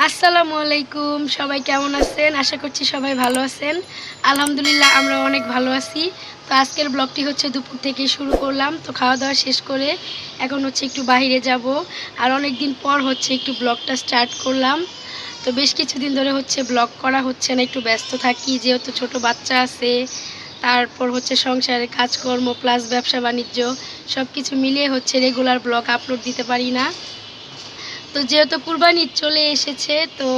আসসালামু আলাইকুম, সবাই কেমন আছেন? আশা করছি সবাই ভালো আছেন। আলহামদুলিল্লাহ আমরা অনেক ভালো আছি। তো আজকের ব্লগটি হচ্ছে দুপুর থেকে শুরু করলাম। তো খাওয়া দাওয়া শেষ করে এখন হচ্ছে একটু বাইরে যাব। আর অনেক দিন পর হচ্ছে একটু ব্লগটা স্টার্ট করলাম। তো বেশ কিছুদিন ধরে হচ্ছে ব্লগ করা হচ্ছে না, একটু ব্যস্ত থাকি যেহেতু ছোট বাচ্চা আছে। তারপর হচ্ছে সংসারে কাজকর্ম প্লাস ব্যবসা বাণিজ্য সব কিছু মিলিয়ে হচ্ছে রেগুলার ব্লগ আপলোড দিতে পারি না। তো যেহেতু কুরবানি ঈদ চলে এসেছে, তো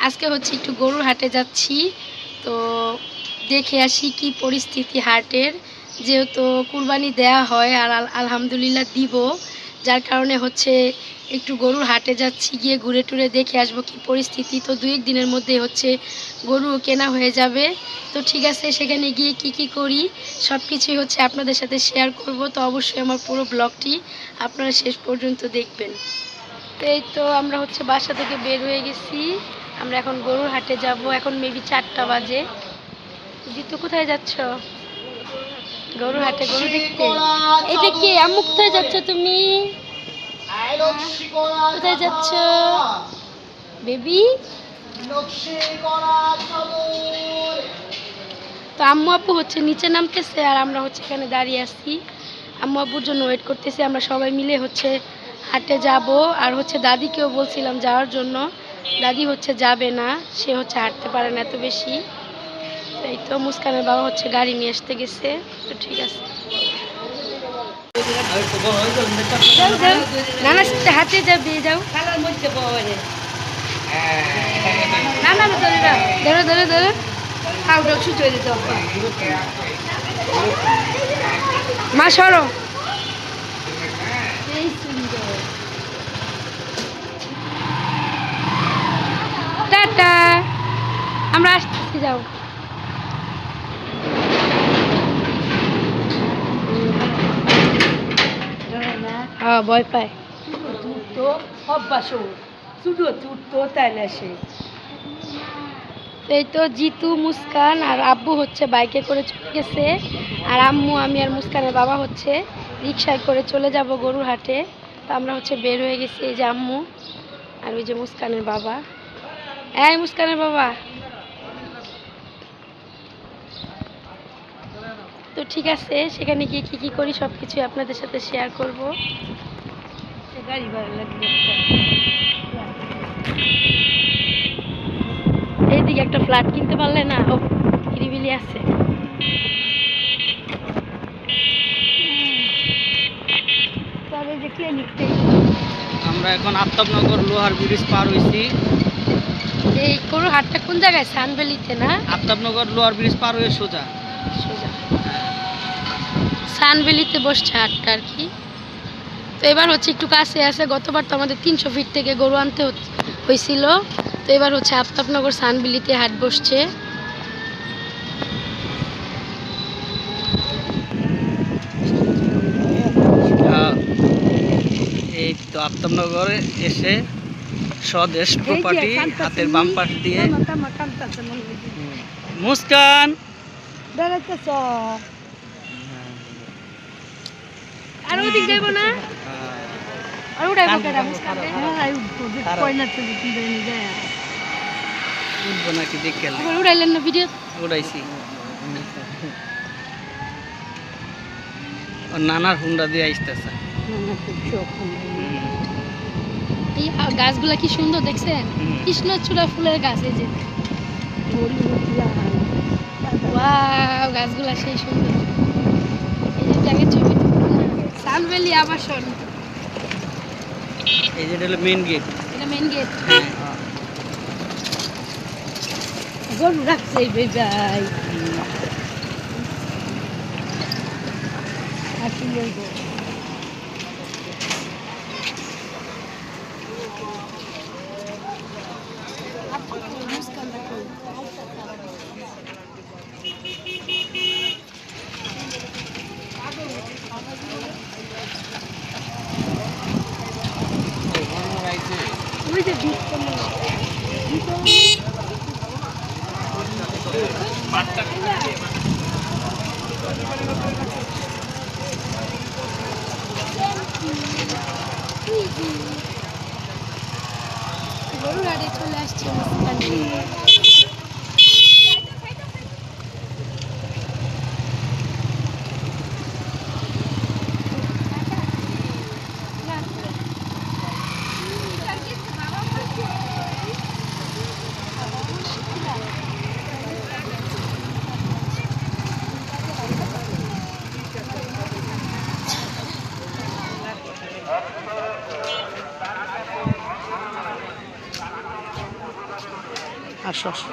আজকে হচ্ছে একটু গরুর হাটে যাচ্ছি। তো দেখে আসি কি পরিস্থিতি হাটের। যেহেতু কুরবানি দেয়া হয় আর আলহামদুলিল্লাহ দিব, যার কারণে হচ্ছে একটু গরুর হাটে যাচ্ছি, গিয়ে ঘুরে টুরে দেখে আসবো কি পরিস্থিতি। তো 2-1 দিনের মধ্যে হচ্ছে গরুও কেনা হয়ে যাবে। তো ঠিক আছে, সেখানে গিয়ে কি কি করি সব কিছুই হচ্ছে আপনাদের সাথে শেয়ার করব। তো অবশ্যই আমার পুরো ব্লগটি আপনারা শেষ পর্যন্ত দেখবেন। তো এই তো আমরা হচ্ছে বাসা থেকে বের হয়ে গেছি। আমরা এখন গরুর হাটে যাব। এখন মেবি 4টা বাজে। জিতু কোথায় যাচ্ছ? গরুর হাটে গরু দেখতে। এটা কি আম্মু, কোথায় যাচ্ছ তুমি? কোথায় যাচ্ছ বেবি? তো আম্মু আব্বু হচ্ছে নিচে নামতেছে আর আমরা হচ্ছে এখানে দাঁড়িয়ে আছি, আম্মু আব্বুর জন্য ওয়েট করতেছি। আমরা সবাই মিলে হচ্ছে হাটে যাব। আর হচ্ছে দাদিকেও বলছিলাম যাওয়ার জন্য, দাদি হচ্ছে যাবে না, সে হচ্ছে হাঁটতে পারে না এত বেশি। এই তো মুস্কানের বাবা হচ্ছে গাড়ি নিয়ে আসতে গেছে। তো ঠিক আছে, যাও যাও, নানার সাথে হাতে যাবে, যাও। না না ধরে দাও, ধরো ধরো ধরো। মা সরো। টাটা, আমরা আসতেছি, যাও। ভয় পায়। এই তো জিতু মুস্কান আর আব্বু হচ্ছে বাইকে করে চলে গেছে, আর আম্মু আমি আর মুস্কানের বাবা হচ্ছে রিক্সায় করে চলে যাব গরুর হাটে। তো আমরা হচ্ছে বের হয়ে গেছি, এই যে আম্মু আর ওই যে মুস্কানের বাবা। এই মুস্কানের বাবা। তো ঠিক আছে, সেখানে গিয়ে কী কী করি সব কিছুই আপনাদের সাথে শেয়ার করব। গাড়ি ভাড়া লাগবে। এইদিকে একটা ফ্ল্যাট কিনতে পারলে না, ও নিরিবিলি আছে। আমরা এখন আফতাবনগর লোহার ব্রিজ পার হইছি। এই গরুর হাটটা কোন জায়গায়? সানভ্যালিতে না? আফতাবনগর লোহার ব্রিজ পার হয়ে সোজা সোজা সানভ্যালিতে বসছে হাটটা আর কি। তো এবার হচ্ছে একটু কাছে আছে, গতবার তো আমাদের 300 ফিট থেকে গরু আনতে হয়েছিল। তো এবার হচ্ছে আফতাবনগর সানভ্যালিতে হাট বসছে। এই তো আফতাবনগরে এসে স্বদেশ প্রপার্টি হাতের বাম পাশ দিয়ে মুস্কান আর ওদিক যাইব না, আর উঠাইব কেডা? মুস্কান উঠবো নাকি দেখে উঠাইলেন না ভিডিও? উড়াইছি। ওর নানার হুন্ডা দিয়ে আসতেছে। এই গাছগুলা কি সুন্দর দেখছেন, কৃষ্ণচূড়া ফুলের গাছ। এই যে ওয়াও, গাছগুলা সেই সুন্দর। এই যে জায়গার ছবি সানভ্যালি আবাসন। এই যে হলো মেন গেট। এটা মেইন গেট। হ্যাঁ, গরু রাখছে ভাই। ওই যে গরুর হাটে চলে আসছে মুস্কান। আসো আসো।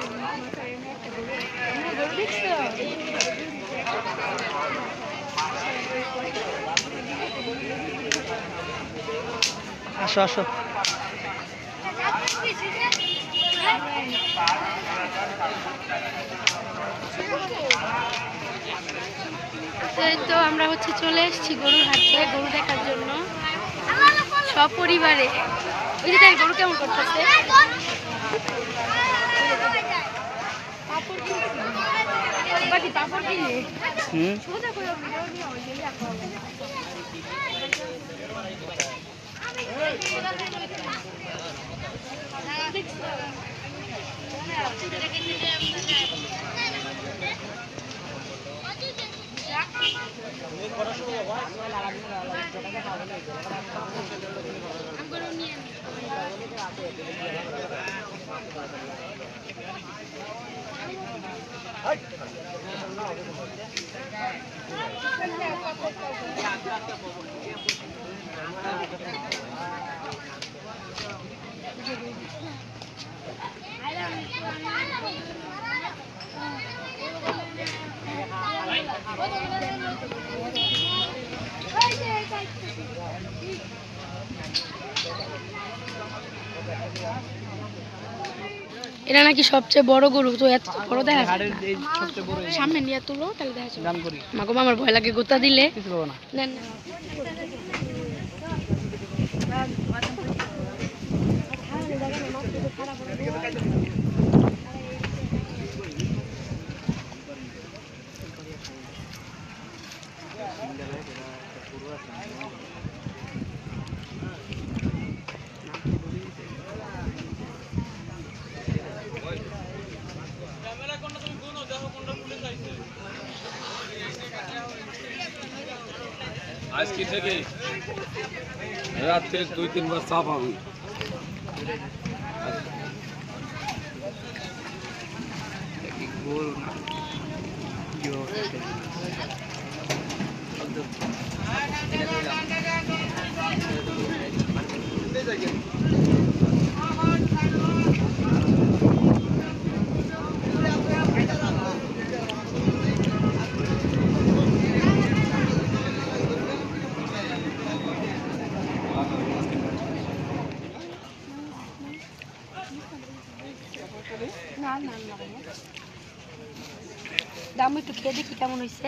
আসো আসো। এই তো আমরা হচ্ছে চলে এসেছি গরুর হাটে গরু দেখার জন্য সপরিবারে। ওই যে দেখ গরু কেমন করতেছে। হুম এটা নাকি সবচেয়ে বড় গরু, তো এত বড় দেখা যায় হাড়ের না। এই সবচেয়ে বড় এই। সামনে নিয়ে তুলো তাহলে দেখা যাবে। গান করি মাগো আমার ভয় লাগে গোতা দিলে। কিছু করবো না। নেন না। আজকে থেকে রাত্রে 2-3 বার চা পাবি। বলো না। না না না দাম একটু খেয়ে দেখি কেমন হয়েছে।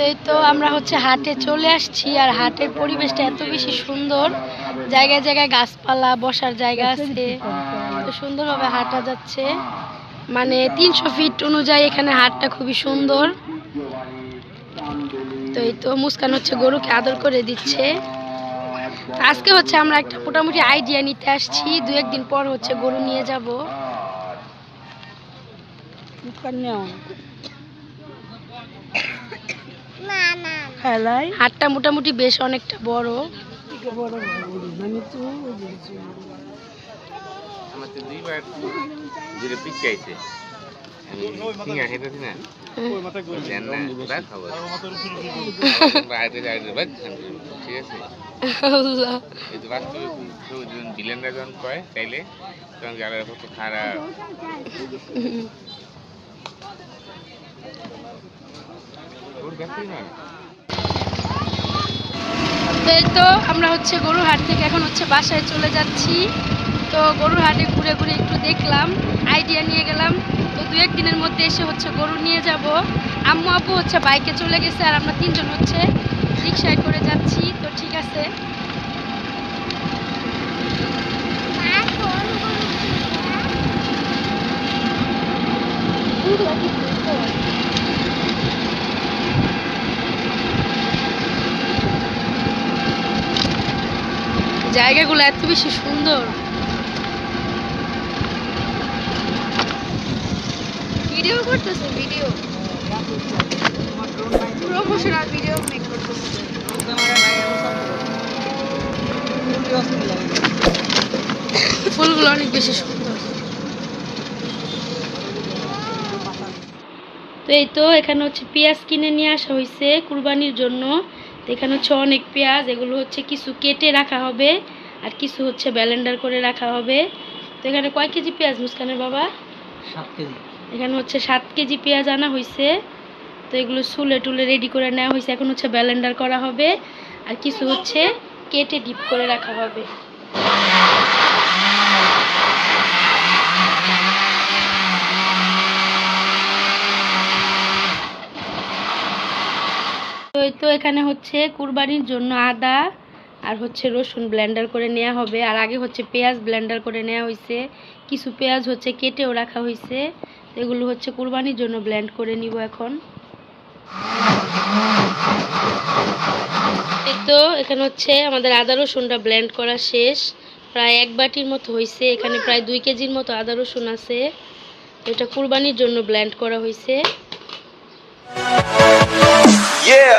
এই তো আমরা হচ্ছে হাটে চলে আসছি, আর হাটের পরিবেশটা এত বেশি সুন্দর, জায়গায় জায়গায় গাছপালা, বসার জায়গা আছে, তো সুন্দরভাবে হাঁটা যাচ্ছে। মানে 300 ফিট অনুযায়ী এখানে হাটটা খুবই সুন্দর। তো এই তো মুস্কান হচ্ছে গরুকে আদর করে দিচ্ছে। আজকে হচ্ছে আমরা একটা মোটামুটি আইডিয়া নিতে আসছি, 2-1 দিন পর হচ্ছে গরু নিয়ে যাব। হাটটা মোটামুটি বেশ অনেকটা বড়। আমার তো দুইবার যেটা পিচ্ছে আইছে আমি সিঙ্গা খেতেছি না দেন না ওরা খাবো আইতে যাইতে বাদ ঠিক আছে আল্লাহ। এই তো বাস্তবে যখন বিলেনরা যখন কয় তাইলে তখন যারা হচ্ছে খারাপ ওর ব্যাপারই নয়। তো এই তো আমরা হচ্ছে গরুর হাট থেকে এখন হচ্ছে বাসায় চলে যাচ্ছি। তো গরুর হাটে ঘুরে ঘুরে একটু দেখলাম আইডিয়া নিয়ে গেলাম। তো 2-1 দিনের মধ্যে এসে হচ্ছে গরু নিয়ে যাব। আম্মু আব্বু হচ্ছে বাইকে চলে গেছে আর আমরা 3 জন হচ্ছে রিক্সায় করে যাচ্ছি। তো ঠিক আছে। জায়গাগুলো এত বেশি সুন্দর। ভিডিও করতেছে, ভিডিও প্রমোশনাল ভিডিও মেক করতেছে। ফুলগুলো অনেক বেশি সুন্দর। তো এই তো এখানে হচ্ছে পেঁয়াজ কিনে নিয়ে আসা হয়েছে কুরবানির জন্য। তো এখানে হচ্ছে অনেক পেঁয়াজ, এগুলো হচ্ছে কিছু কেটে রাখা হবে আর কিছু হচ্ছে ব্লেন্ডার করে রাখা হবে। তো এখানে কয় কেজি পেঁয়াজ মুস্কানের বাবা? 7 কেজি। এখানে হচ্ছে 7 কেজি পেঁয়াজ আনা হয়েছে। তো এগুলো সুলে টুলে রেডি করে নেওয়া হয়েছে, এখন হচ্ছে ব্লেন্ডার করা হবে আর কিছু হচ্ছে কেটে ডিপ করে রাখা হবে। তো এই তো এখানে হচ্ছে কুরবানির জন্য আদা আর হচ্ছে রসুন ব্লেন্ডার করে নেওয়া হবে, আর আগে হচ্ছে পেঁয়াজ ব্লেন্ডার করে নেওয়া হয়েছে, কিছু পেঁয়াজ হচ্ছে কেটেও রাখা হয়েছে। এগুলো হচ্ছে কুরবানির জন্য ব্লেন্ড করে নিব এখন। এই তো এখানে হচ্ছে আমাদের আদা রসুনটা ব্লেন্ড করা শেষ, প্রায় 1 বাটির মতো হয়েছে। এখানে প্রায় 2 কেজির মতো আদা রসুন আছে। এটা কুরবানির জন্য ব্লেন্ড করা হয়েছে। Yeah.